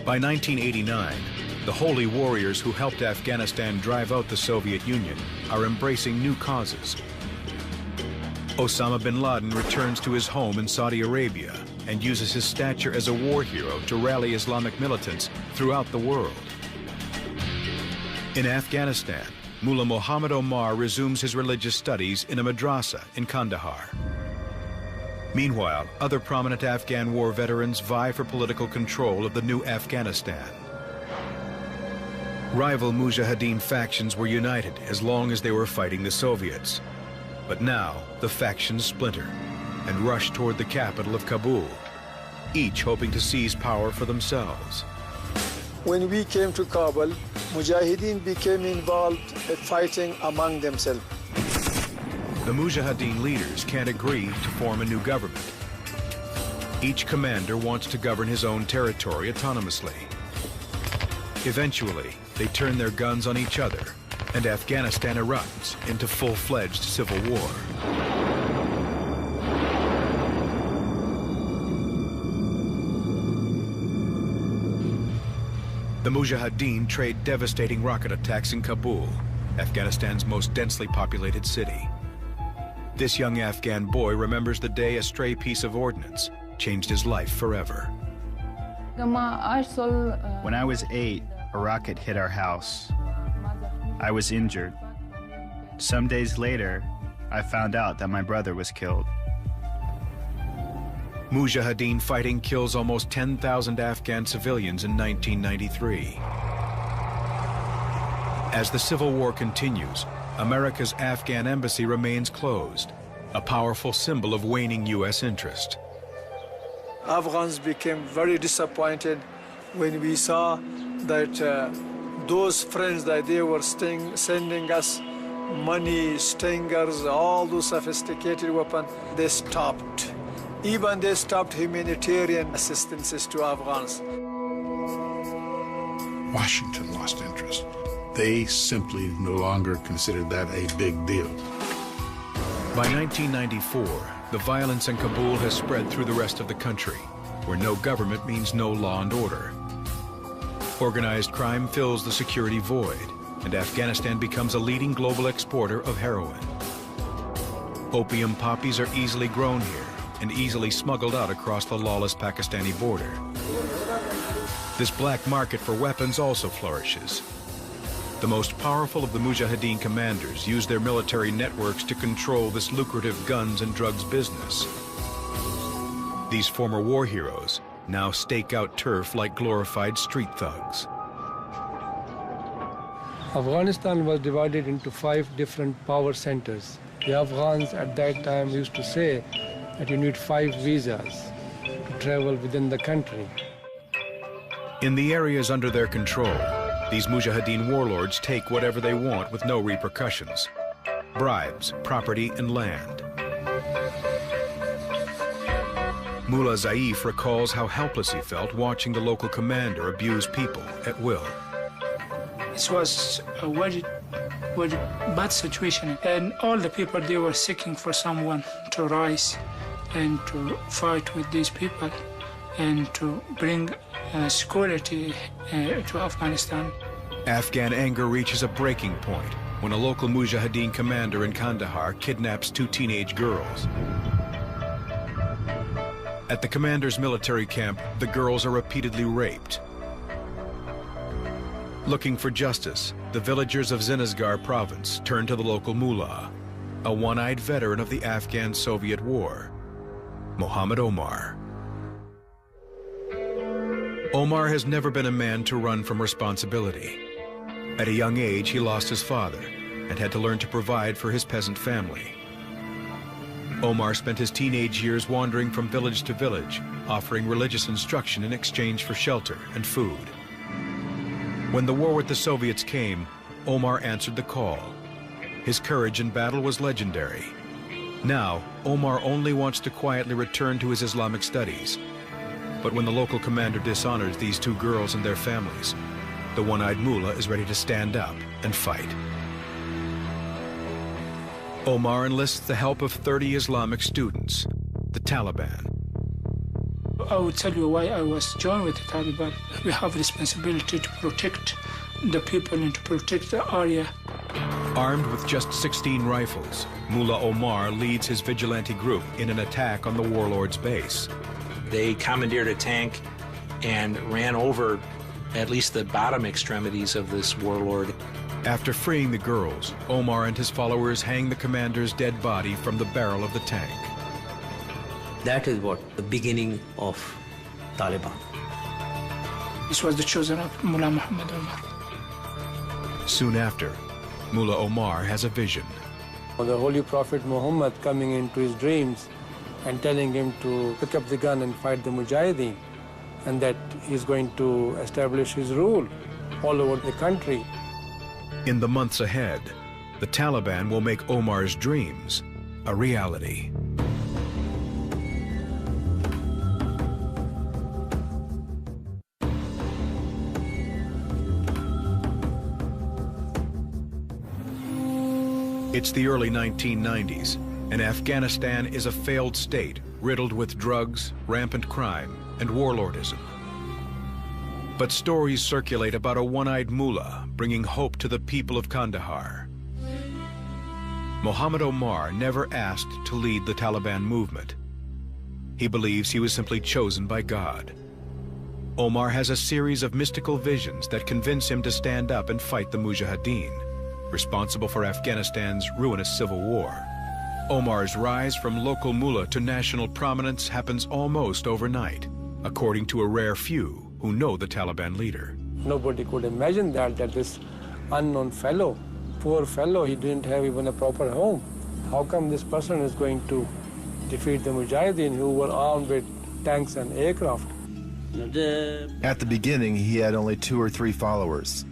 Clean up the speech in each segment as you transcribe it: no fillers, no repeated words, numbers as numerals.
By 1989, the holy warriors who helped Afghanistan drive out the Soviet Union are embracing new causes. Osama bin Laden returns to his home in Saudi Arabia and uses his stature as a war hero to rally Islamic militants throughout the world. In Afghanistan, Mullah Muhammad Omar resumes his religious studies in a madrasa in Kandahar. Meanwhile, other prominent Afghan war veterans vie for political control of the new Afghanistan. Rival Mujahideen factions were united as long as they were fighting the Soviets. But now, the factions splinter and rush toward the capital of Kabul, each hoping to seize power for themselves. When we came to Kabul, Mujahideen became involved in fighting among themselves. The Mujahideen leaders can't agree to form a new government. Each commander wants to govern his own territory autonomously. Eventually, they turn their guns on each other, and Afghanistan erupts into full-fledged civil war. The Mujahideen trade devastating rocket attacks in Kabul, Afghanistan's most densely populated city. This young Afghan boy remembers the day a stray piece of ordnance changed his life forever. When I was 8, a rocket hit our house. I was injured. Some days later, I found out that my brother was killed. Mujahideen fighting kills almost 10,000 Afghan civilians in 1993. As the civil war continues, America's Afghan embassy remains closed, a powerful symbol of waning U.S. interest. Afghans became very disappointed when we saw that those friends that they were sending us money, stingers, all those sophisticated weapons, they stopped. Even they stopped humanitarian assistances to Afghans. Washington lost interest. They simply no longer considered that a big deal. By 1994, the violence in Kabul has spread through the rest of the country, where no government means no law and order. Organized crime fills the security void, and Afghanistan becomes a leading global exporter of heroin. Opium poppies are easily grown here and easily smuggled out across the lawless Pakistani border. This black market for weapons also flourishes. The most powerful of the Mujahideen commanders use their military networks to control this lucrative guns and drugs business. These former war heroes now stake out turf like glorified street thugs. Afghanistan was divided into 5 different power centers. The Afghans at that time used to say that you need 5 visas to travel within the country. In the areas under their control, these Mujahideen warlords take whatever they want with no repercussions: bribes, property, and land. Mullah Zaif recalls how helpless he felt watching the local commander abuse people at will. It was a very bad situation, and all the people, they were seeking for someone to rise and to fight with these people and to bring security to Afghanistan. Afghan anger reaches a breaking point when a local Mujahideen commander in Kandahar kidnaps 2 teenage girls. At the commander's military camp, the girls are repeatedly raped. Looking for justice, the villagers of Zinasgar province turn to the local mullah, a one-eyed veteran of the Afghan-Soviet War, Muhammad Omar. Omar has never been a man to run from responsibility. At a young age, he lost his father and had to learn to provide for his peasant family. Omar spent his teenage years wandering from village to village, offering religious instruction in exchange for shelter and food. When the war with the Soviets came, Omar answered the call. His courage in battle was legendary. Now, Omar only wants to quietly return to his Islamic studies. But when the local commander dishonors these 2 girls and their families, the one-eyed mullah is ready to stand up and fight. Omar enlists the help of 30 Islamic students, the Taliban. I will tell you why I was joined with the Taliban. We have responsibility to protect the people and to protect the area. Armed with just 16 rifles, Mullah Omar leads his vigilante group in an attack on the warlord's base. They commandeered a tank and ran over at least the bottom extremities of this warlord. After freeing the girls, Omar and his followers hang the commander's dead body from the barrel of the tank. That is what the beginning of Taliban. This was the chosen of Mullah Muhammad Omar. Soon after, Mullah Omar has a vision. The Holy Prophet Muhammad coming into his dreams and telling him to pick up the gun and fight the Mujahideen, and that he's going to establish his rule all over the country. In the months ahead, the Taliban will make Omar's dreams a reality. It's the early 1990s, and Afghanistan is a failed state riddled with drugs, rampant crime, and warlordism. But stories circulate about a one-eyed mullah bringing hope to the people of Kandahar. Muhammad Omar never asked to lead the Taliban movement. He believes he was simply chosen by God. Omar has a series of mystical visions that convince him to stand up and fight the Mujahideen, responsible for Afghanistan's ruinous civil war. Omar's rise from local mullah to national prominence happens almost overnight, according to a rare few who know the Taliban leader. Nobody could imagine that this unknown fellow, poor fellow, he didn't have even a proper home. How come this person is going to defeat the Mujahideen who were armed with tanks and aircraft? At the beginning, he had only 2 or 3 followers.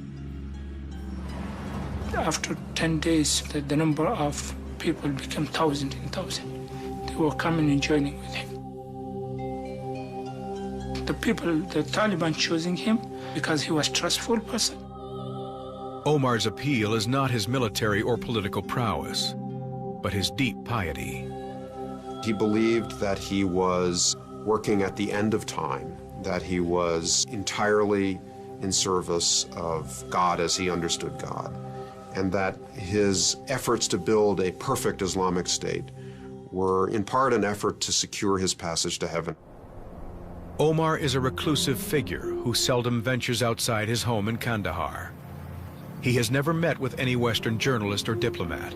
After 10 days, the number of people became thousands and thousands. They were coming and joining with him. The people, the Taliban choosing him because he was a trustful person. Omar's appeal is not his military or political prowess, but his deep piety. He believed that he was working at the end of time, that he was entirely in service of God as he understood God, and that his efforts to build a perfect Islamic state were in part an effort to secure his passage to heaven. Omar is a reclusive figure who seldom ventures outside his home in Kandahar. He has never met with any Western journalist or diplomat.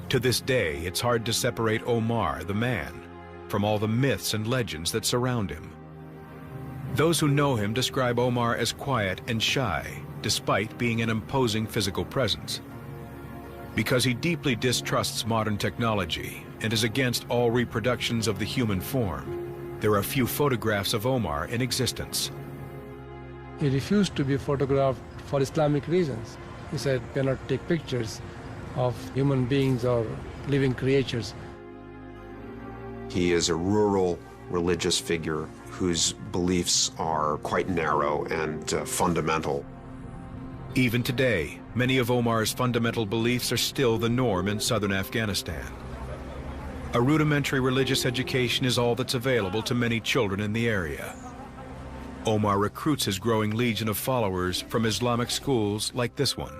To this day, it's hard to separate Omar, the man, from all the myths and legends that surround him. Those who know him describe Omar as quiet and shy, despite being an imposing physical presence. Because he deeply distrusts modern technology and is against all reproductions of the human form, there are few photographs of Omar in existence. He refused to be photographed for Islamic reasons. He said, cannot take pictures of human beings or living creatures. He is a rural religious figure whose beliefs are quite narrow and fundamental. Even today, many of Omar's fundamental beliefs are still the norm in southern Afghanistan. A rudimentary religious education is all that's available to many children in the area. Omar recruits his growing legion of followers from Islamic schools like this one.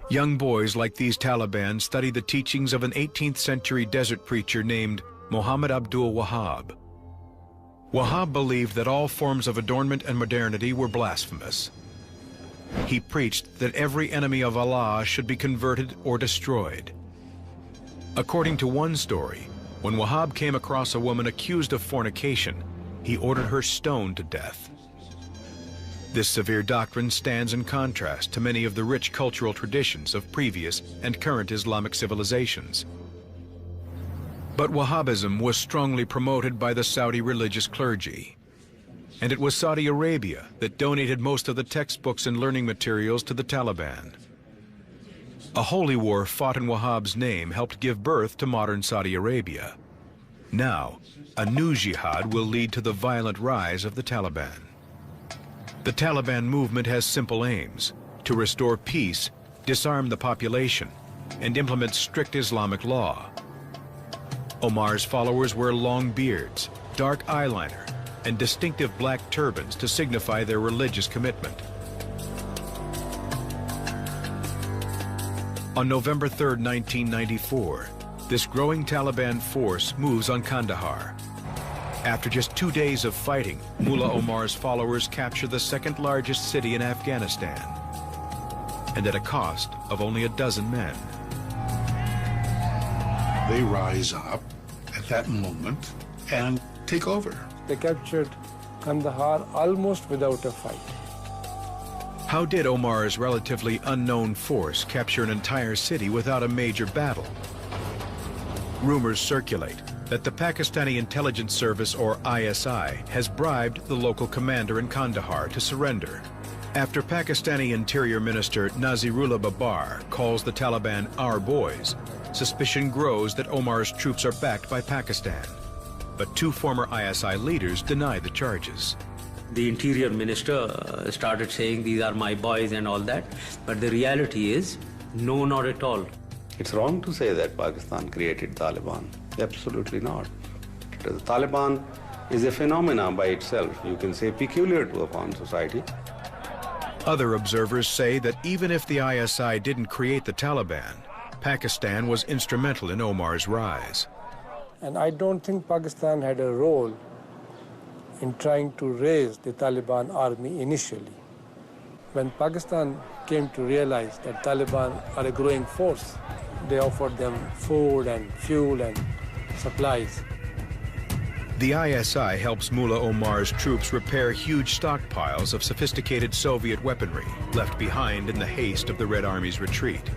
Young boys like these Taliban study the teachings of an 18th century desert preacher named Muhammad Abdul Wahab. Wahab believed that all forms of adornment and modernity were blasphemous. He preached that every enemy of Allah should be converted or destroyed. According to one story, when Wahab came across a woman accused of fornication, he ordered her stoned to death. This severe doctrine stands in contrast to many of the rich cultural traditions of previous and current Islamic civilizations. But Wahhabism was strongly promoted by the Saudi religious clergy, and it was Saudi Arabia that donated most of the textbooks and learning materials to the Taliban. A holy war fought in Wahhab's name helped give birth to modern Saudi Arabia. Now, a new jihad will lead to the violent rise of the Taliban. The Taliban movement has simple aims: to restore peace, disarm the population, and implement strict Islamic law. Omar's followers wear long beards, dark eyeliner and distinctive black turbans to signify their religious commitment. On November 3, 1994, this growing Taliban force moves on Kandahar. After just 2 days of fighting, Mullah Omar's followers capture the second largest city in Afghanistan, and at a cost of only a dozen men. They rise up at that moment and take over. They captured Kandahar almost without a fight. How did Omar's relatively unknown force capture an entire city without a major battle? Rumors circulate that the Pakistani Intelligence Service, or ISI, has bribed the local commander in Kandahar to surrender. After Pakistani Interior Minister Nazirullah Babar calls the Taliban our boys, suspicion grows that Omar's troops are backed by Pakistan. But two former ISI leaders deny the charges. The Interior Minister started saying these are my boys and all that, but the reality is, no, not at all. It's wrong to say that Pakistan created Taliban. Absolutely not. The Taliban is a phenomenon by itself, you can say peculiar to upon society. Other observers say that even if the ISI didn't create the Taliban, Pakistan was instrumental in Omar's rise. And I don't think Pakistan had a role in trying to raise the Taliban army initially. When Pakistan came to realize that Taliban are a growing force, they offered them food and fuel and supplies. The ISI helps Mullah Omar's troops repair huge stockpiles of sophisticated Soviet weaponry left behind in the haste of the Red Army's retreat.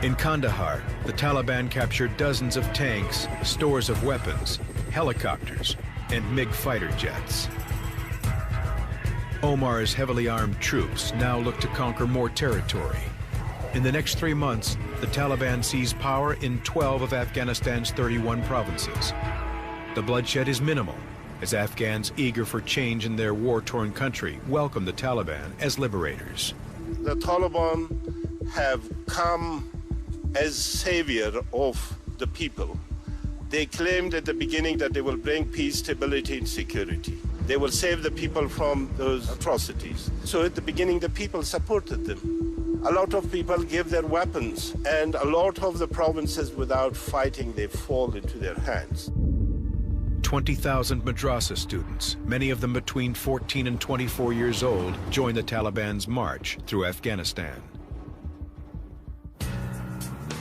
In Kandahar, the Taliban captured dozens of tanks, stores of weapons, helicopters, and MiG fighter jets. Omar's heavily armed troops now look to conquer more territory. In the next 3 months, the Taliban seize power in 12 of Afghanistan's 31 provinces. The bloodshed is minimal, as Afghans eager for change in their war-torn country welcome the Taliban as liberators. The Taliban have come as savior of the people. They claimed at the beginning that they will bring peace, stability, and security. They will save the people from those atrocities. So at the beginning, the people supported them. A lot of people gave their weapons, and a lot of the provinces, without fighting, they fall into their hands. 20,000 madrasa students, many of them between 14 and 24 years old, joined the Taliban's march through Afghanistan.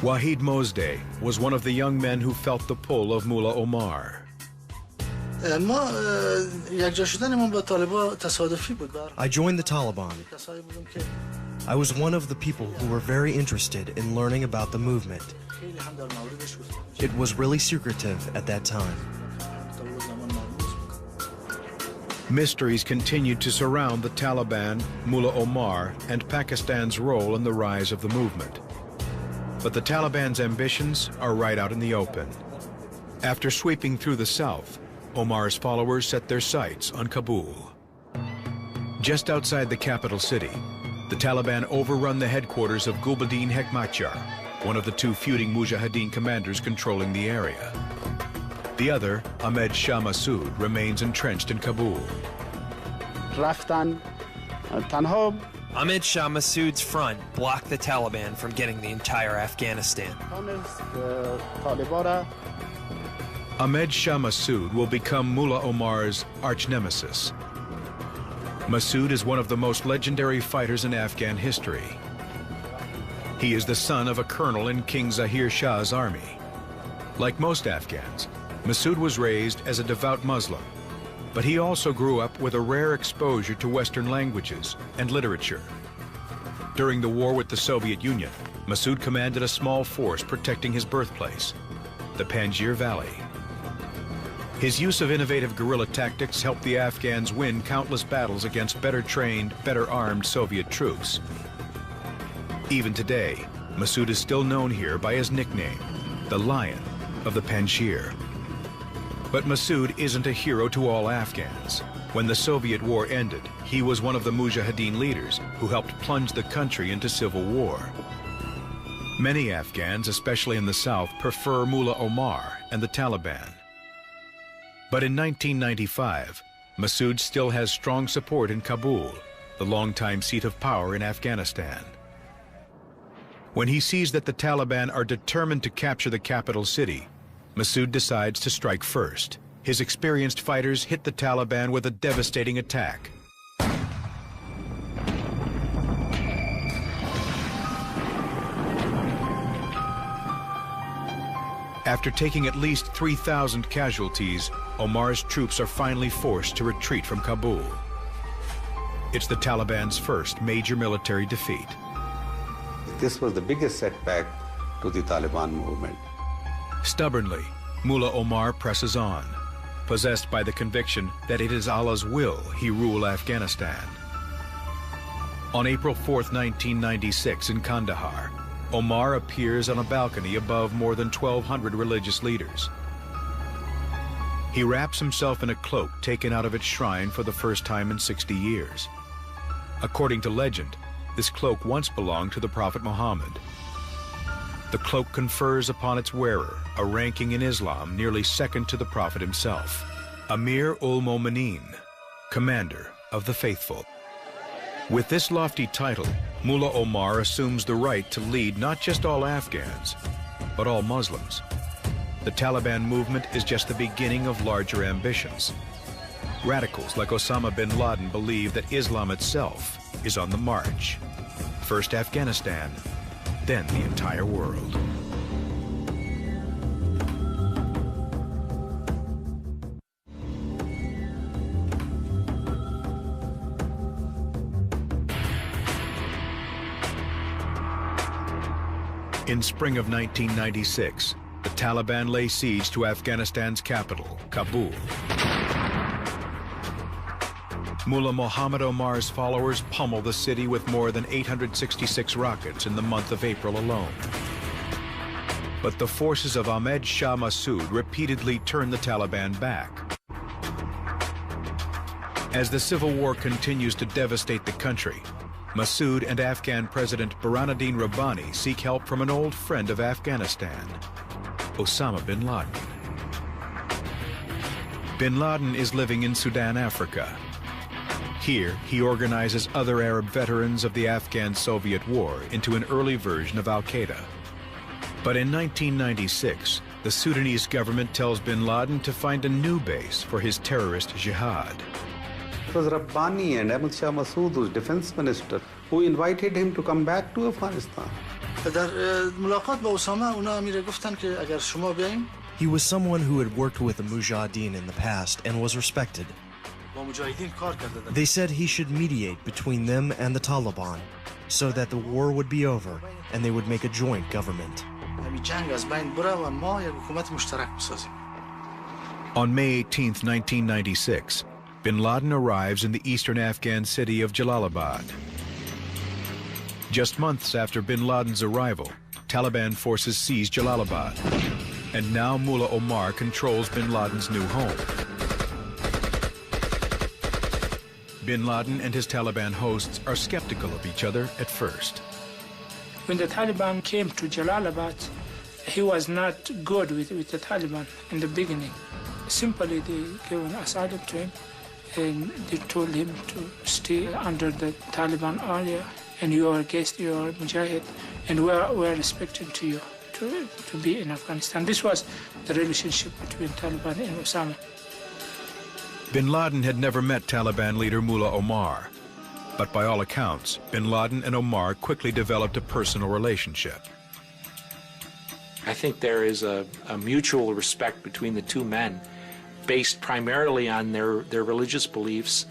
Wahid Mozdeh was one of the young men who felt the pull of Mullah Omar. I joined the Taliban. I was one of the people who were very interested in learning about the movement. It was really secretive at that time. Mysteries continued to surround the Taliban, Mullah Omar, and Pakistan's role in the rise of the movement. But the Taliban's ambitions are right out in the open. After sweeping through the south, Omar's followers set their sights on Kabul. Just outside the capital city, the Taliban overrun the headquarters of Gulbuddin Hekmatyar, one of the two feuding Mujahideen commanders controlling the area. The other, Ahmed Shah Massoud, remains entrenched in Kabul. Ahmed Shah Massoud's front blocked the Taliban from getting the entire Afghanistan. Ahmed Shah Massoud will become Mullah Omar's arch-nemesis. Massoud is one of the most legendary fighters in Afghan history. He is the son of a colonel in King Zahir Shah's army. Like most Afghans, Massoud was raised as a devout Muslim, but he also grew up with a rare exposure to Western languages and literature. During the war with the Soviet Union, Massoud commanded a small force protecting his birthplace, the Panjshir Valley. His use of innovative guerrilla tactics helped the Afghans win countless battles against better trained, better armed Soviet troops. Even today, Massoud is still known here by his nickname, the Lion of the Panjshir. But Massoud isn't a hero to all Afghans. When the Soviet war ended, he was one of the Mujahideen leaders who helped plunge the country into civil war. Many Afghans, especially in the south, prefer Mullah Omar and the Taliban. But in 1995, Massoud still has strong support in Kabul, the longtime seat of power in Afghanistan. When he sees that the Taliban are determined to capture the capital city, Massoud decides to strike first. His experienced fighters hit the Taliban with a devastating attack. After taking at least 3,000 casualties, Omar's troops are finally forced to retreat from Kabul. It's the Taliban's first major military defeat. This was the biggest setback to the Taliban movement. Stubbornly, Mullah Omar presses on, possessed by the conviction that it is Allah's will he rule Afghanistan. On April 4th, 1996, in Kandahar, Omar appears on a balcony above more than 1,200 religious leaders. He wraps himself in a cloak taken out of its shrine for the first time in 60 years. According to legend, this cloak once belonged to the Prophet Muhammad. The cloak confers upon its wearer a ranking in Islam nearly second to the Prophet himself, Amir-ul-Momineen, Commander of the Faithful. With this lofty title, Mullah Omar assumes the right to lead not just all Afghans, but all Muslims. The Taliban movement is just the beginning of larger ambitions. Radicals like Osama bin Laden believe that Islam itself is on the march. First Afghanistan, then the entire world. In spring of 1996, the Taliban lay siege to Afghanistan's capital, Kabul. Mullah Muhammad Omar's followers pummel the city with more than 866 rockets in the month of April alone. But the forces of Ahmed Shah Massoud repeatedly turn the Taliban back. As the civil war continues to devastate the country, Massoud and Afghan President Burhanuddin Rabbani seek help from an old friend of Afghanistan, Osama bin Laden. Bin Laden is living in Sudan, Africa. Here, he organizes other Arab veterans of the Afghan-Soviet War into an early version of Al-Qaeda. But in 1996, the Sudanese government tells bin Laden to find a new base for his terrorist jihad. It was Rabbani and Ahmed Shah Massoud, who's defense minister, who invited him to come back to Afghanistan. He was someone who had worked with the Mujahideen in the past and was respected. They said he should mediate between them and the Taliban so that the war would be over and they would make a joint government. On May 18, 1996, bin Laden arrives in the eastern Afghan city of Jalalabad. Just months after bin Laden's arrival, Taliban forces seize Jalalabad, and now Mullah Omar controls bin Laden's new home. Bin Laden and his Taliban hosts are skeptical of each other at first. When the Taliban came to Jalalabad, he was not good with the Taliban in the beginning. Simply, they gave an asylum to him, and they told him to stay under the Taliban area, and you are a guest, you are a mujahid, and we are respecting to you to be in Afghanistan. This was the relationship between Taliban and Osama. Bin Laden had never met Taliban leader Mullah Omar, but by all accounts, bin Laden and Omar quickly developed a personal relationship. I think there is a mutual respect between the two men, based primarily on their religious beliefs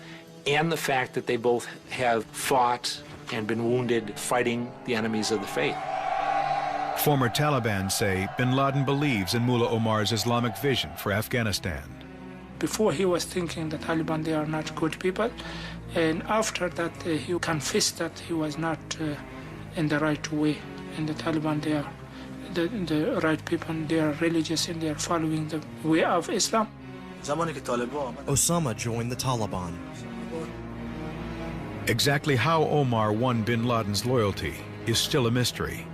and the fact that they both have fought and been wounded fighting the enemies of the faith. Former Taliban say bin Laden believes in Mullah Omar's Islamic vision for Afghanistan. Before he was thinking the Taliban, they are not good people, and after that he confessed that he was not in the right way, and the Taliban, they are the right people, they are religious and they are following the way of Islam. Osama joined the Taliban. Exactly how Omar won bin Laden's loyalty is still a mystery.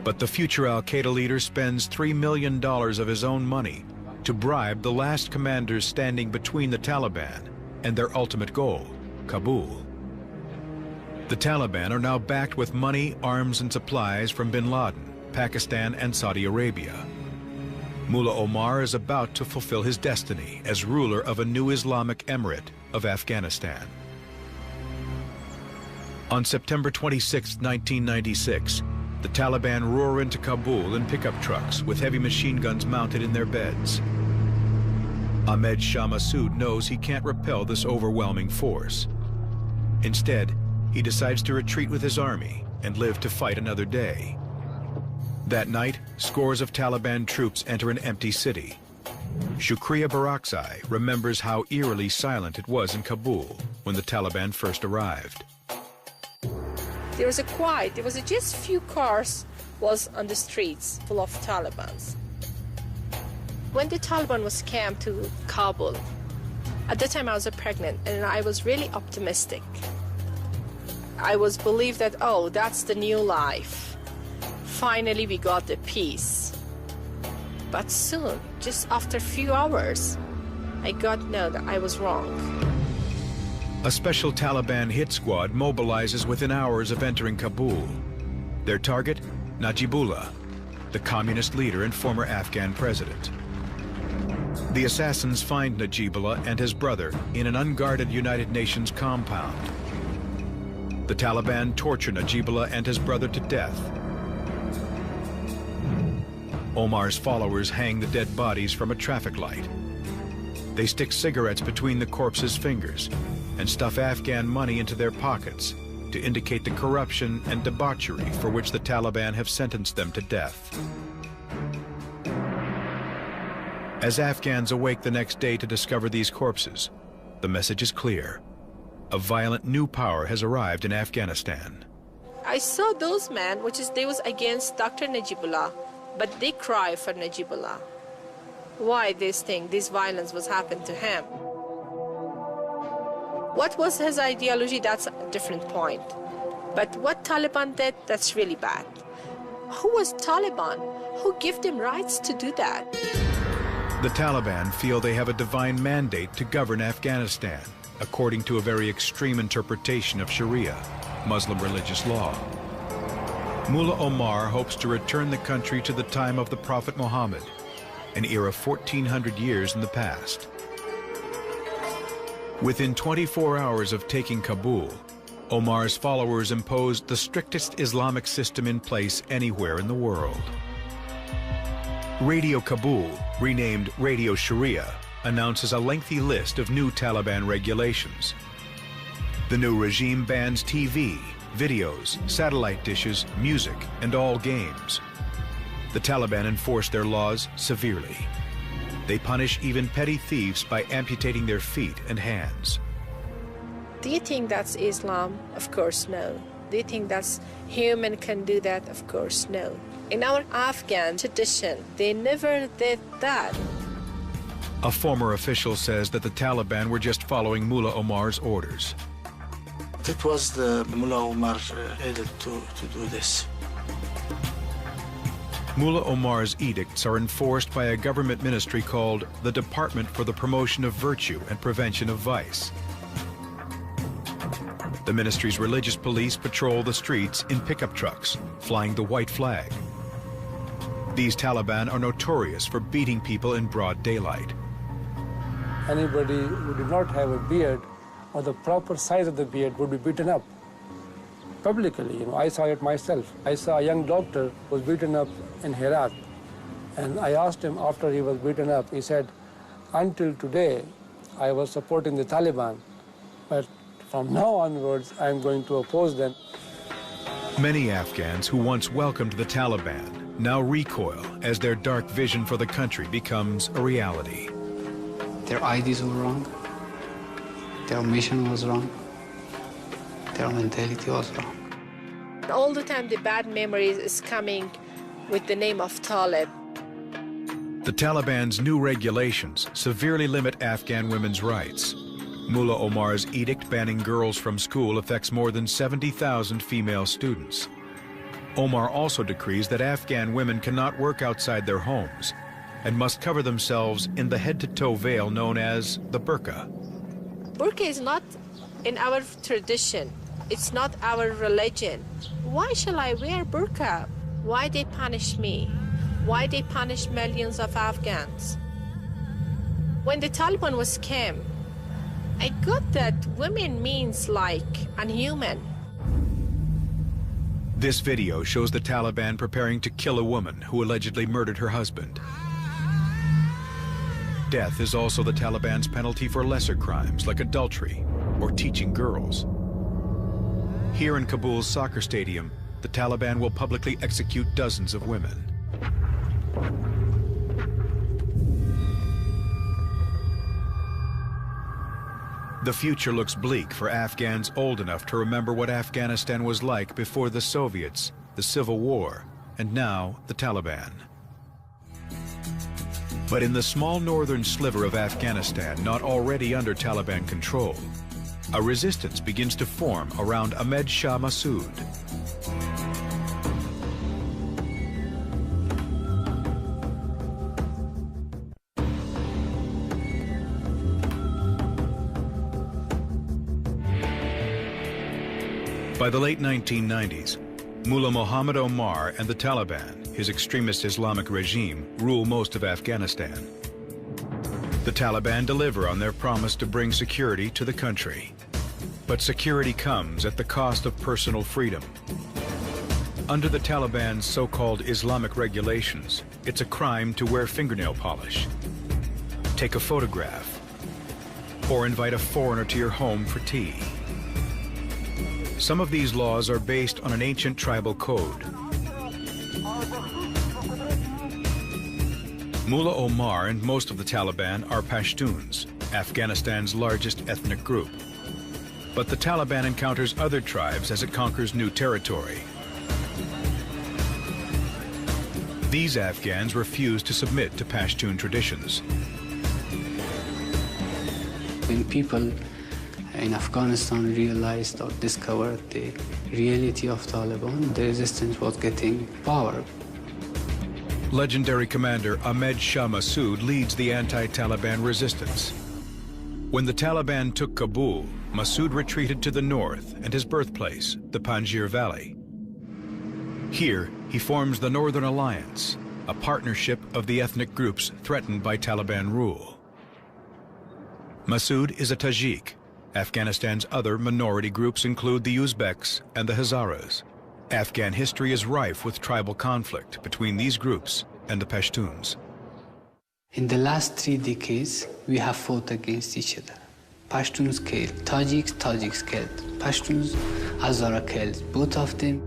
But the future Al-Qaeda leader spends $3 million of his own money to bribe the last commanders standing between the Taliban and their ultimate goal, Kabul. The Taliban are now backed with money, arms, and supplies from bin Laden, Pakistan, and Saudi Arabia. Mullah Omar is about to fulfill his destiny as ruler of a new Islamic emirate of Afghanistan. On September 26, 1996, the Taliban roar into Kabul in pickup trucks with heavy machine guns mounted in their beds. Ahmed Shah Massoud knows he can't repel this overwhelming force. Instead, he decides to retreat with his army and live to fight another day. That night, scores of Taliban troops enter an empty city. Shukriya Barakzai remembers how eerily silent it was in Kabul when the Taliban first arrived. There was a quiet, there was just few cars was on the streets full of Talibans. When the Taliban was camped to Kabul, at that time I was pregnant and I was really optimistic. I was believed that, oh, that's the new life. Finally we got the peace. But soon, just after a few hours, I got to know that I was wrong. A special Taliban hit squad mobilizes within hours of entering Kabul. Their target, Najibullah, the communist leader and former Afghan president. The assassins find Najibullah and his brother in an unguarded United Nations compound. The Taliban torture Najibullah and his brother to death. Omar's followers hang the dead bodies from a traffic light. They stick cigarettes between the corpses' fingers and stuff Afghan money into their pockets to indicate the corruption and debauchery for which the Taliban have sentenced them to death. As Afghans awake the next day to discover these corpses, the message is clear. A violent new power has arrived in Afghanistan. I saw those men, they was against Dr. Najibullah, but they cry for Najibullah. Why this violence was happened to him? What was his ideology, that's a different point. But what Taliban did, that's really bad. Who was Taliban? Who gave them rights to do that? The Taliban feel they have a divine mandate to govern Afghanistan, according to a very extreme interpretation of Sharia, Muslim religious law. Mullah Omar hopes to return the country to the time of the Prophet Muhammad, an era 1,400 years in the past. Within 24 hours of taking Kabul, Omar's followers imposed the strictest Islamic system in place anywhere in the world. Radio Kabul, renamed Radio Sharia, announces a lengthy list of new Taliban regulations. The new regime bans TV, videos, satellite dishes, music, and all games. The Taliban enforce their laws severely. They punish even petty thieves by amputating their feet and hands. Do you think that's Islam? Of course, no. Do you think that's human can do that? Of course, no. In our Afghan tradition, they never did that. A former official says that the Taliban were just following Mullah Omar's orders. It was the Mullah Omar edict to do this. Mullah Omar's edicts are enforced by a government ministry called the Department for the Promotion of Virtue and Prevention of Vice. The ministry's religious police patrol the streets in pickup trucks, flying the white flag. These Taliban are notorious for beating people in broad daylight. Anybody who did not have a beard or the proper size of the beard would be beaten up publicly. I saw it myself. I saw a young doctor was beaten up in Herat, and I asked him after he was beaten up, he said, until today, I was supporting the Taliban, but from now onwards, I'm going to oppose them. Many Afghans who once welcomed the Taliban now recoil as their dark vision for the country becomes a reality. Their ideas were wrong. Their mission was wrong. Their mentality was wrong. All the time the bad memories is coming with the name of Talib. The Taliban's new regulations severely limit Afghan women's rights. Mullah Omar's edict banning girls from school affects more than 70,000 female students. Omar also decrees that Afghan women cannot work outside their homes, and must cover themselves in the head-to-toe veil known as the burqa. Burqa is not in our tradition. It's not our religion. Why shall I wear burqa? Why they punish me? Why they punish millions of Afghans? When the Taliban was came, I got that women means like unhuman. This video shows the Taliban preparing to kill a woman who allegedly murdered her husband. Death is also the Taliban's penalty for lesser crimes like adultery or teaching girls. Here in Kabul's soccer stadium, the Taliban will publicly execute dozens of women. The future looks bleak for Afghans old enough to remember what Afghanistan was like before the Soviets, the Civil War, and now the Taliban. But in the small northern sliver of Afghanistan, not already under Taliban control, a resistance begins to form around Ahmed Shah Massoud. By the late 1990s, Mullah Muhammad Omar and the Taliban, his extremist Islamic regime, rule most of Afghanistan. The Taliban deliver on their promise to bring security to the country. But security comes at the cost of personal freedom. Under the Taliban's so-called Islamic regulations, it's a crime to wear fingernail polish, take a photograph, or invite a foreigner to your home for tea. Some of these laws are based on an ancient tribal code. Mullah Omar and most of the Taliban are Pashtuns, Afghanistan's largest ethnic group. But the Taliban encounters other tribes as it conquers new territory. These Afghans refuse to submit to Pashtun traditions. When people in Afghanistan realized or discovered the reality of Taliban, the resistance was getting power. Legendary commander Ahmed Shah Massoud leads the anti-Taliban resistance. When the Taliban took Kabul, Massoud retreated to the north and his birthplace, the Panjshir Valley. Here, he forms the Northern Alliance, a partnership of the ethnic groups threatened by Taliban rule. Massoud is a Tajik. Afghanistan's other minority groups include the Uzbeks and the Hazaras. Afghan history is rife with tribal conflict between these groups and the Pashtuns. In the last 3 decades, we have fought against each other. Pashtuns killed Tajiks, Tajiks killed Pashtuns, Hazara killed both of them.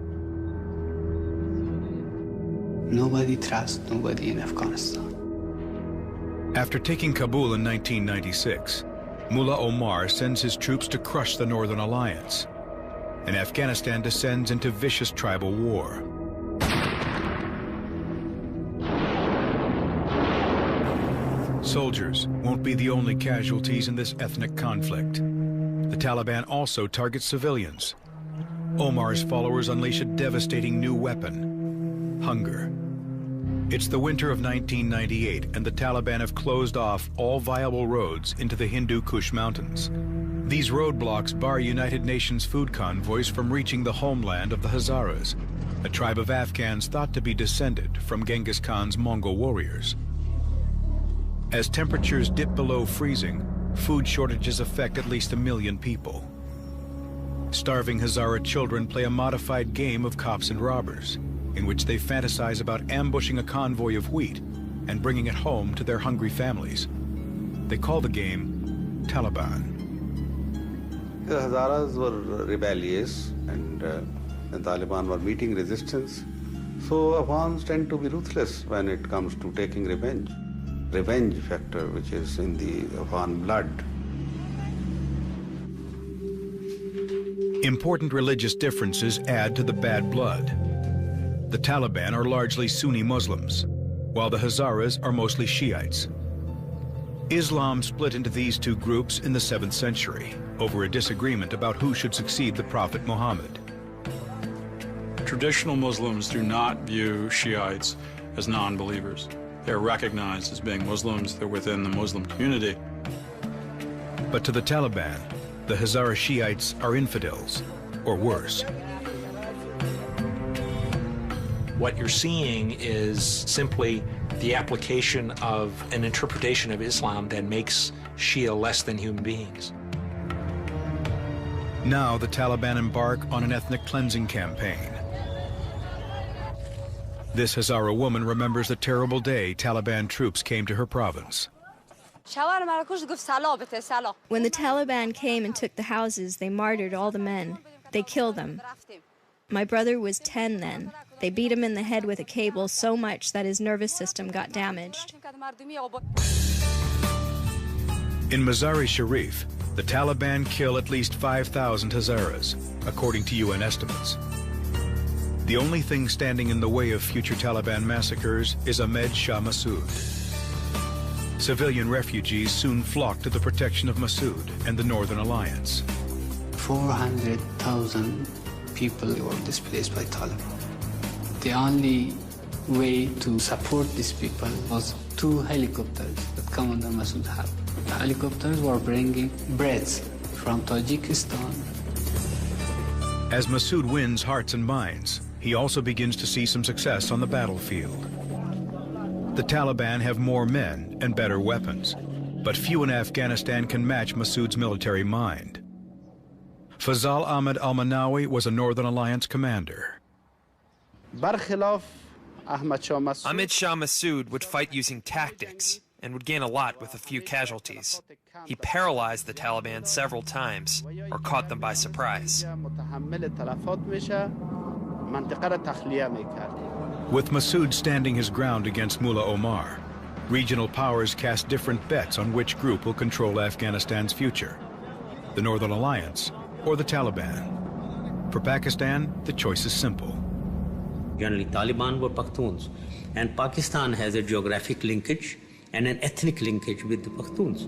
Nobody trusts nobody in Afghanistan. After taking Kabul in 1996, Mullah Omar sends his troops to crush the Northern Alliance, and Afghanistan descends into vicious tribal war. Soldiers won't be the only casualties in this ethnic conflict. The Taliban also targets civilians. Omar's followers unleash a devastating new weapon: hunger. It's the winter of 1998, and the Taliban have closed off all viable roads into the Hindu Kush Mountains. These roadblocks bar United Nations food convoys from reaching the homeland of the Hazaras, a tribe of Afghans thought to be descended from Genghis Khan's Mongol warriors. As temperatures dip below freezing, food shortages affect at least 1 million people. Starving Hazara children play a modified game of cops and robbers, in which they fantasize about ambushing a convoy of wheat and bringing it home to their hungry families. They call the game Taliban. The Hazaras were rebellious and the Taliban were meeting resistance. So Afghans tend to be ruthless when it comes to taking revenge. Revenge factor, which is in the Afghan blood. Important religious differences add to the bad blood. The Taliban are largely Sunni Muslims, while the Hazaras are mostly Shiites. Islam split into these two groups in the 7th century over a disagreement about who should succeed the Prophet Muhammad. Traditional Muslims do not view Shiites as non-believers. They're recognized as being Muslims. They're within the Muslim community. But to the Taliban, the Hazara Shiites are infidels, or worse. What you're seeing is simply the application of an interpretation of Islam that makes Shia less than human beings. Now the Taliban embark on an ethnic cleansing campaign. This Hazara woman remembers the terrible day Taliban troops came to her province. When the Taliban came and took the houses, they martyred all the men. They killed them. My brother was 10 then. They beat him in the head with a cable so much that his nervous system got damaged. In Mazar-e-Sharif, the Taliban kill at least 5,000 Hazaras, according to UN estimates. The only thing standing in the way of future Taliban massacres is Ahmed Shah Massoud. Civilian refugees soon flock to the protection of Massoud and the Northern Alliance. 400,000 people were displaced by Taliban. The only way to support these people was 2 helicopters that Commander Massoud had. The helicopters were bringing breads from Tajikistan. As Massoud wins hearts and minds, he also begins to see some success on the battlefield. The Taliban have more men and better weapons, but few in Afghanistan can match Massoud's military mind. Fazal Ahmed al-Manawi was a Northern Alliance commander. Ahmed Shah Massoud would fight using tactics and would gain a lot with a few casualties. He paralyzed the Taliban several times or caught them by surprise. With Massoud standing his ground against Mullah Omar, regional powers cast different bets on which group will control Afghanistan's future, the Northern Alliance or the Taliban. For Pakistan, the choice is simple. Generally, Taliban were Pakhtuns, and Pakistan has a geographic linkage and an ethnic linkage with the Pakhtuns.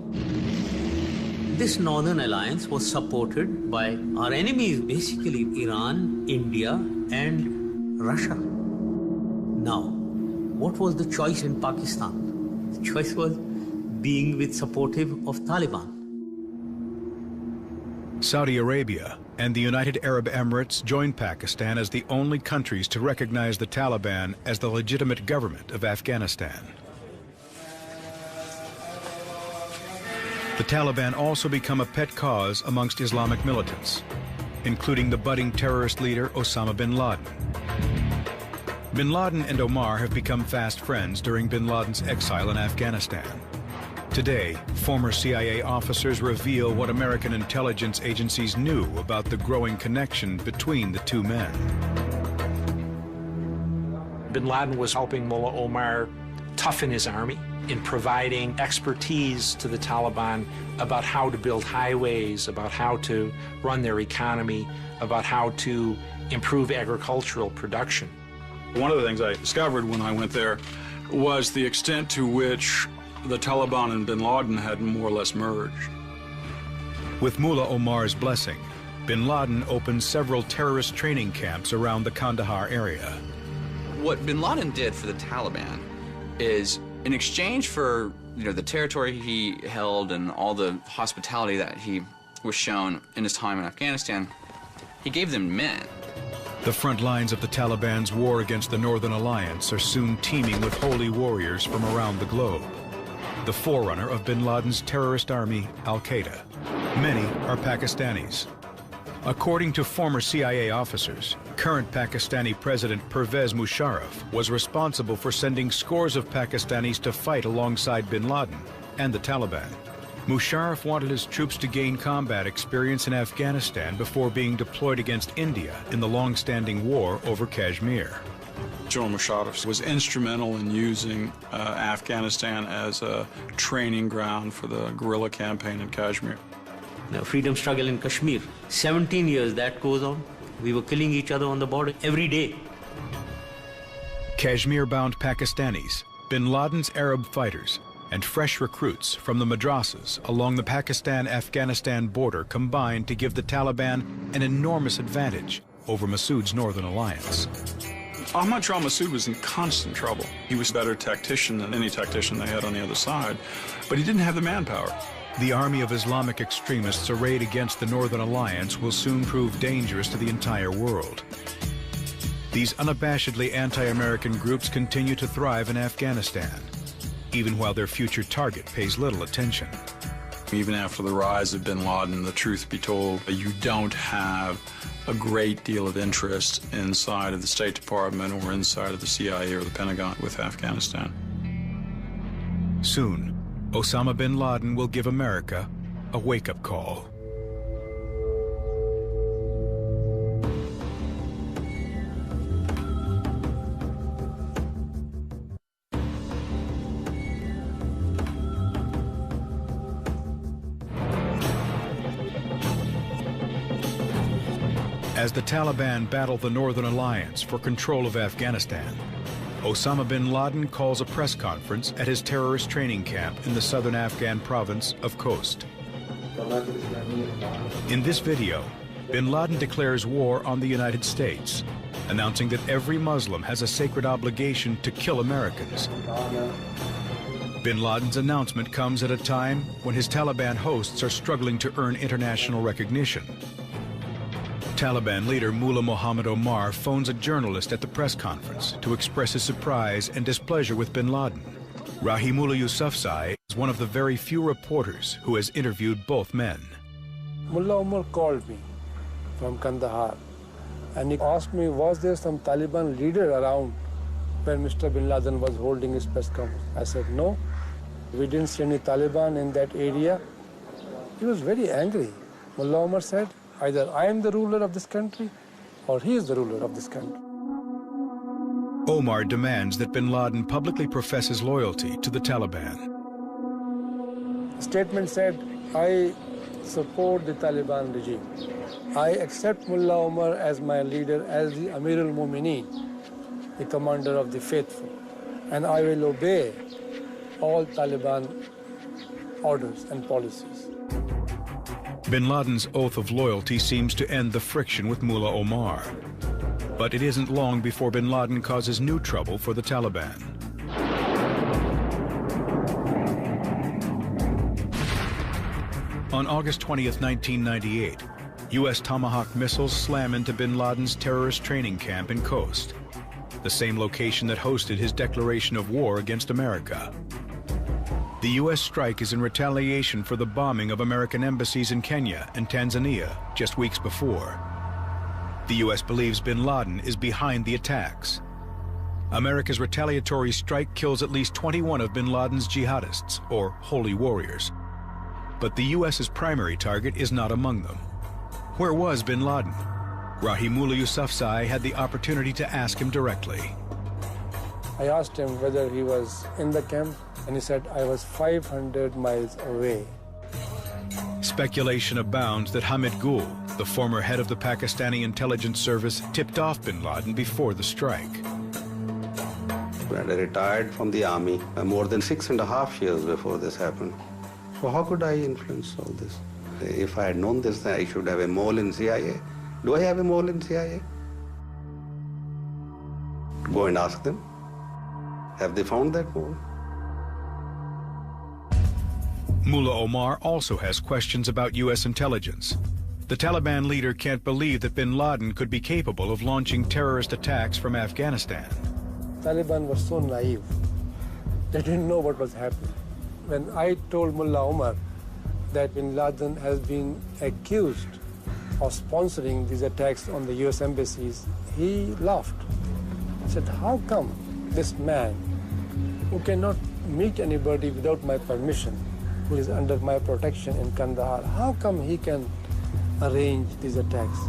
This Northern Alliance was supported by our enemies, basically Iran, India, and Russia. Now, what was the choice in Pakistan? The choice was being with supportive of Taliban. Saudi Arabia and the United Arab Emirates joined Pakistan as the only countries to recognize the Taliban as the legitimate government of Afghanistan. The Taliban also become a pet cause amongst Islamic militants, including the budding terrorist leader Osama bin Laden. Bin Laden and Omar have become fast friends during bin Laden's exile in Afghanistan. Today, former CIA officers reveal what American intelligence agencies knew about the growing connection between the two men. Bin Laden was helping Mullah Omar toughen his army in providing expertise to the Taliban about how to build highways, about how to run their economy, about how to improve agricultural production. One of the things I discovered when I went there was the extent to which the Taliban and bin Laden had more or less merged. With Mullah Omar's blessing, bin Laden opened several terrorist training camps around the Kandahar area. What bin Laden did for the Taliban is, in exchange for the territory he held and all the hospitality that he was shown in his time in Afghanistan, he gave them men. The front lines of the Taliban's war against the Northern Alliance are soon teeming with holy warriors from around the globe, the forerunner of bin Laden's terrorist army, Al-Qaeda. Many are Pakistanis. According to former CIA officers, current Pakistani President Pervez Musharraf was responsible for sending scores of Pakistanis to fight alongside bin Laden and the Taliban. Musharraf wanted his troops to gain combat experience in Afghanistan before being deployed against India in the long-standing war over Kashmir. General Musharraf was instrumental in using Afghanistan as a training ground for the guerrilla campaign in Kashmir. The freedom struggle in Kashmir, 17 years that goes on. We were killing each other on the border every day. Kashmir-bound Pakistanis, bin Laden's Arab fighters, and fresh recruits from the madrasas along the Pakistan-Afghanistan border combined to give the Taliban an enormous advantage over Massoud's Northern Alliance. Ahmad Shah Massoud was in constant trouble. He was a better tactician than any tactician they had on the other side, but he didn't have the manpower. The army of Islamic extremists arrayed against the Northern Alliance will soon prove dangerous to the entire world. These unabashedly anti-American groups continue to thrive in Afghanistan, even while their future target pays little attention. Even after the rise of bin Laden, the truth be told, you don't have a great deal of interest inside of the State Department or inside of the CIA or the Pentagon with Afghanistan. Soon, Osama bin Laden will give America a wake-up call. As the Taliban battle the Northern Alliance for control of Afghanistan, Osama bin Laden calls a press conference at his terrorist training camp in the southern Afghan province of Khost. In this video, bin Laden declares war on the United States, announcing that every Muslim has a sacred obligation to kill Americans. Bin Laden's announcement comes at a time when his Taliban hosts are struggling to earn international recognition. Taliban leader Mullah Muhammad Omar phones a journalist at the press conference to express his surprise and displeasure with bin Laden. Rahimullah Yousafzai is one of the very few reporters who has interviewed both men. Mullah Omar called me from Kandahar and he asked me, was there some Taliban leader around when Mr. bin Laden was holding his press conference? I said, no, we didn't see any Taliban in that area. He was very angry. Mullah Omar said, either I am the ruler of this country or he is the ruler of this country. Omar demands that bin Laden publicly professes loyalty to the Taliban. The statement said, I support the Taliban regime. I accept Mullah Omar as my leader, as the Amir al-Mu'mineen, the commander of the faithful, and I will obey all Taliban orders and policies. Bin Laden's oath of loyalty seems to end the friction with Mullah Omar. But it isn't long before bin Laden causes new trouble for the Taliban. On August 20th, 1998, U.S. Tomahawk missiles slam into bin Laden's terrorist training camp in Khost, the same location that hosted his declaration of war against America. The U.S. strike is in retaliation for the bombing of American embassies in Kenya and Tanzania just weeks before. The U.S. believes bin Laden is behind the attacks. America's retaliatory strike kills at least 21 of bin Laden's jihadists, or holy warriors. But the U.S.'s primary target is not among them. Where was bin Laden? Rahimullah Yousafzai had the opportunity to ask him directly. I asked him whether he was in the camp, and he said, I was 500 miles away. Speculation abounds that Hamid Gul, the former head of the Pakistani intelligence service, tipped off bin Laden before the strike. I retired from the army more than 6.5 years before this happened. So how could I influence all this? If I had known this, then I should have a mole in CIA. Do I have a mole in CIA? Go and ask them. Have they found that mole? Mullah Omar also has questions about U.S. intelligence. The Taliban leader can't believe that bin Laden could be capable of launching terrorist attacks from Afghanistan. Taliban was so naive. They didn't know what was happening. When I told Mullah Omar that bin Laden has been accused of sponsoring these attacks on the U.S. embassies, he laughed. He said, how come this man who cannot meet anybody without my permission, who is under my protection in Kandahar, how come he can arrange these attacks?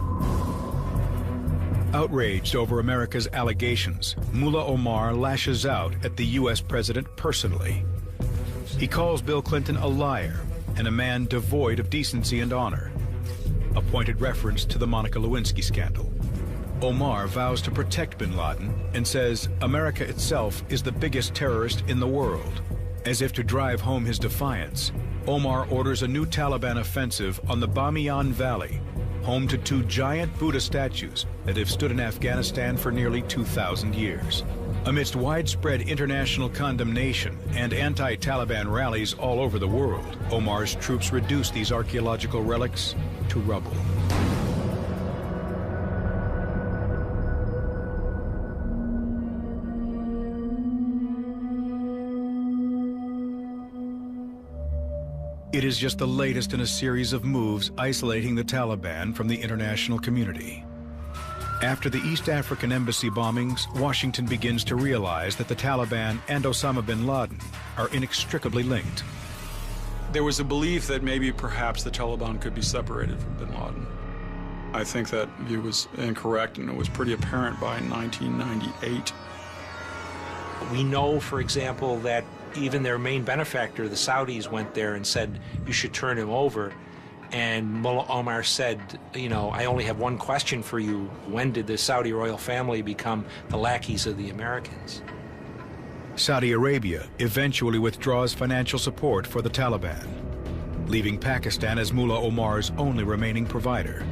Outraged over America's allegations, Mullah Omar lashes out at the U.S. president personally. He calls Bill Clinton a liar and a man devoid of decency and honor, a pointed reference to the Monica Lewinsky scandal. Omar vows to protect bin Laden and says America itself is the biggest terrorist in the world. As if to drive home his defiance, Omar orders a new Taliban offensive on the Bamiyan Valley, home to two giant Buddha statues that have stood in Afghanistan for nearly 2,000 years. Amidst widespread international condemnation and anti-Taliban rallies all over the world, Omar's troops reduced these archaeological relics to rubble. It is just the latest in a series of moves isolating the Taliban from the international community. After the East African embassy bombings, Washington begins to realize that the Taliban and Osama bin Laden are inextricably linked. There was a belief that maybe perhaps the Taliban could be separated from bin Laden. I think that view was incorrect, and it was pretty apparent by 1998. We know, for example, that even their main benefactor, the Saudis, went there and said, you should turn him over. And Mullah Omar said, you know, I only have one question for you. When did the Saudi royal family become the lackeys of the Americans? Saudi Arabia eventually withdraws financial support for the Taliban, leaving Pakistan as Mullah Omar's only remaining provider.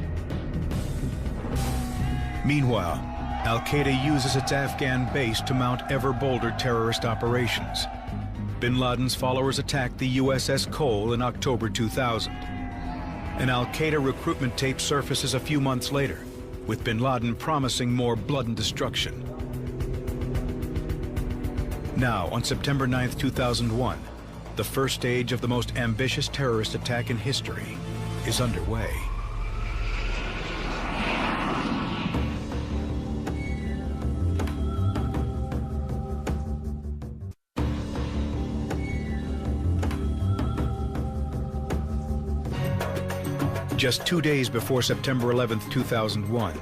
Meanwhile, Al-Qaeda uses its Afghan base to mount ever bolder terrorist operations. Bin Laden's followers attacked the USS Cole in October 2000. An Al-Qaeda recruitment tape surfaces a few months later, with bin Laden promising more blood and destruction. Now, on September 9, 2001, the first stage of the most ambitious terrorist attack in history is underway. Just 2 days before September 11, 2001,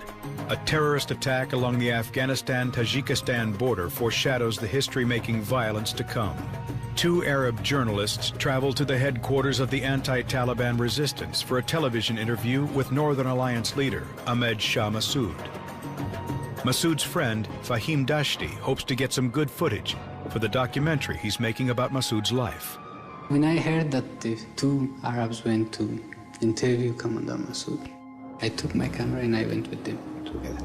a terrorist attack along the Afghanistan-Tajikistan border foreshadows the history-making violence to come. Two Arab journalists traveled to the headquarters of the anti-Taliban resistance for a television interview with Northern Alliance leader Ahmed Shah Massoud. Massoud's friend, Fahim Dashti, hopes to get some good footage for the documentary he's making about Massoud's life. When I heard that the two Arabs went to interview Commander Massoud, I took my camera and I went with them together.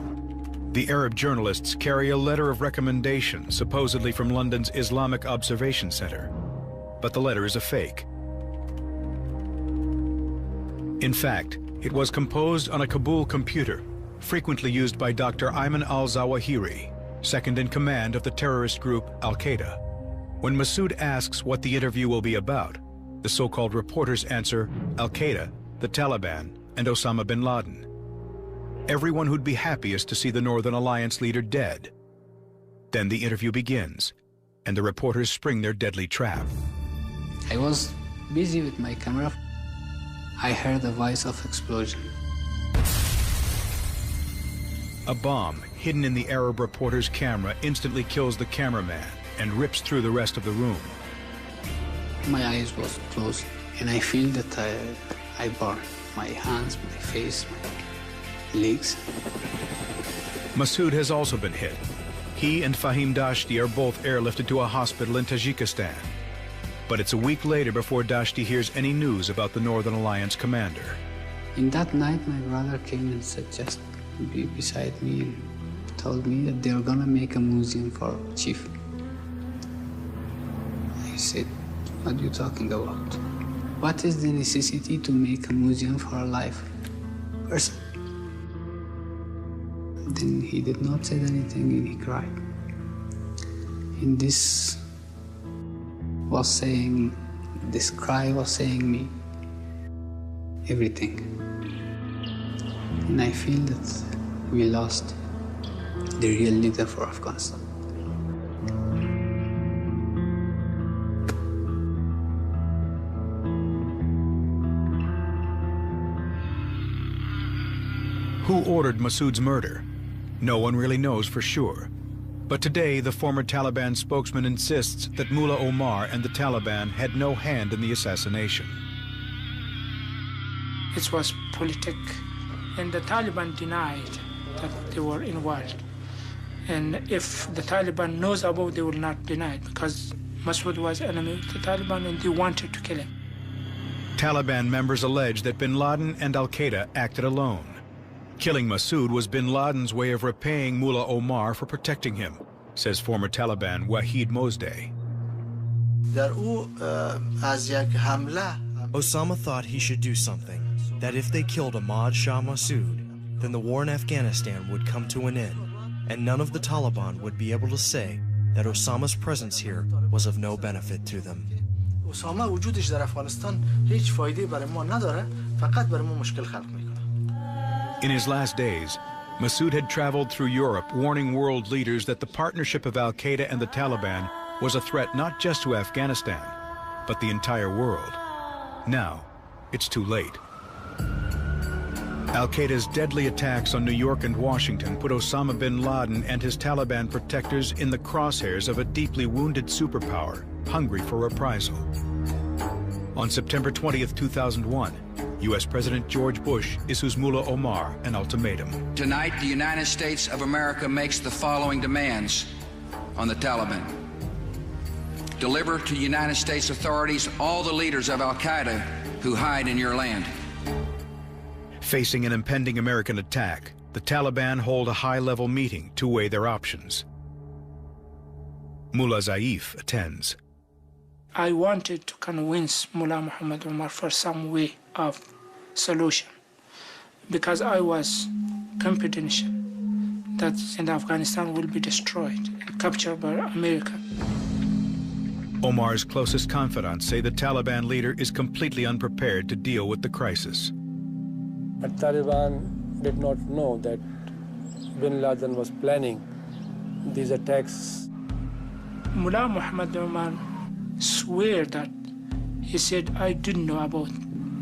The Arab journalists carry a letter of recommendation, supposedly from London's Islamic Observation Center. But the letter is a fake. In fact, it was composed on a Kabul computer, frequently used by Dr. Ayman al-Zawahiri, second in command of the terrorist group Al-Qaeda. When Massoud asks what the interview will be about, the so-called reporters answer Al-Qaeda, the Taliban, and Osama bin Laden. Everyone who'd be happiest to see the Northern Alliance leader dead. Then the interview begins, and the reporters spring their deadly trap. I was busy with my camera. I heard a voice of explosion. A bomb hidden in the Arab reporter's camera instantly kills the cameraman and rips through the rest of the room. My eyes was closed, and I feel that I burned my hands, my face, my legs. Massoud has also been hit. He and Fahim Dashti are both airlifted to a hospital in Tajikistan. But it's a week later before Dashti hears any news about the Northern Alliance commander. In that night, my brother came and sat just beside me and told me that they were gonna make a museum for Chief. I said, what are you talking about? What is the necessity to make a museum for a live person? Then he did not say anything and he cried. And this cry was saying me everything. And I feel that we lost the real leader for Afghanistan. Who ordered Massoud's murder? No one really knows for sure. But today, the former Taliban spokesman insists that Mullah Omar and the Taliban had no hand in the assassination. It was politic, and the Taliban denied that they were involved. And if the Taliban knows about, they will not deny it, because Massoud was enemy of the Taliban and they wanted to kill him. Taliban members allege that bin Laden and al-Qaeda acted alone. Killing Masood was bin Laden's way of repaying Mullah Omar for protecting him, says former Taliban Wahid Mozdeh. Osama thought he should do something, that if they killed Ahmad Shah Massoud, then the war in Afghanistan would come to an end, and none of the Taliban would be able to say that Osama's presence here was of no benefit to them. اسامه وجودش در افغانستان هیچ فایده برای ما نداره، فقط برای ما مشکل خلق میکنه. In his last days, Masood had traveled through Europe warning world leaders that the partnership of al-Qaeda and the Taliban was a threat not just to Afghanistan, but the entire world. Now, it's too late. Al-Qaeda's deadly attacks on New York and Washington put Osama bin Laden and his Taliban protectors in the crosshairs of a deeply wounded superpower, hungry for reprisal. On September 20th, 2001, U.S. President George Bush issues Mullah Omar an ultimatum. Tonight, the United States of America makes the following demands on the Taliban. Deliver to United States authorities all the leaders of al-Qaeda who hide in your land. Facing an impending American attack, the Taliban hold a high-level meeting to weigh their options. Mullah Zaif attends. I wanted to convince Mullah Muhammad Omar for some way of solution because I was confident that Afghanistan will be destroyed and captured by America. Omar's closest confidants say the Taliban leader is completely unprepared to deal with the crisis. The Taliban did not know that bin Laden was planning these attacks. Mullah Muhammad Omar swear that he said, I didn't know about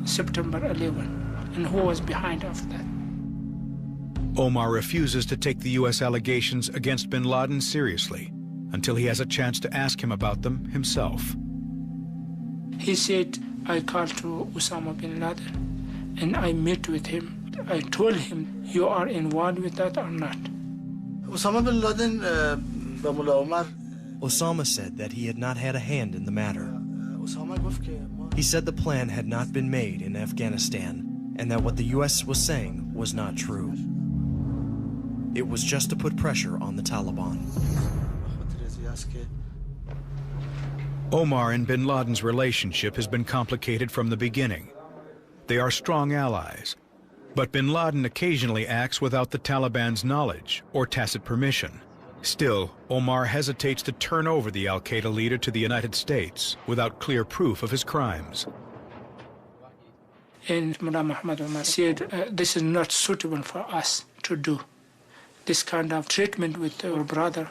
September 11 and who was behind of that. Omar refuses to take the U.S. allegations against bin Laden seriously until he has a chance to ask him about them himself. He said, I called to Osama bin Laden and I met with him. I told him, you are involved with that or not? Osama bin Laden Mullah Omar. Osama said that he had not had a hand in the matter. He said the plan had not been made in Afghanistan and that what the U.S. was saying was not true. It was just to put pressure on the Taliban. Omar and bin Laden's relationship has been complicated from the beginning. They are strong allies, but bin Laden occasionally acts without the Taliban's knowledge or tacit permission. Still, Omar hesitates to turn over the al-Qaeda leader to the United States without clear proof of his crimes. And Mullah Muhammad Omar said, this is not suitable for us to do. This kind of treatment with our brother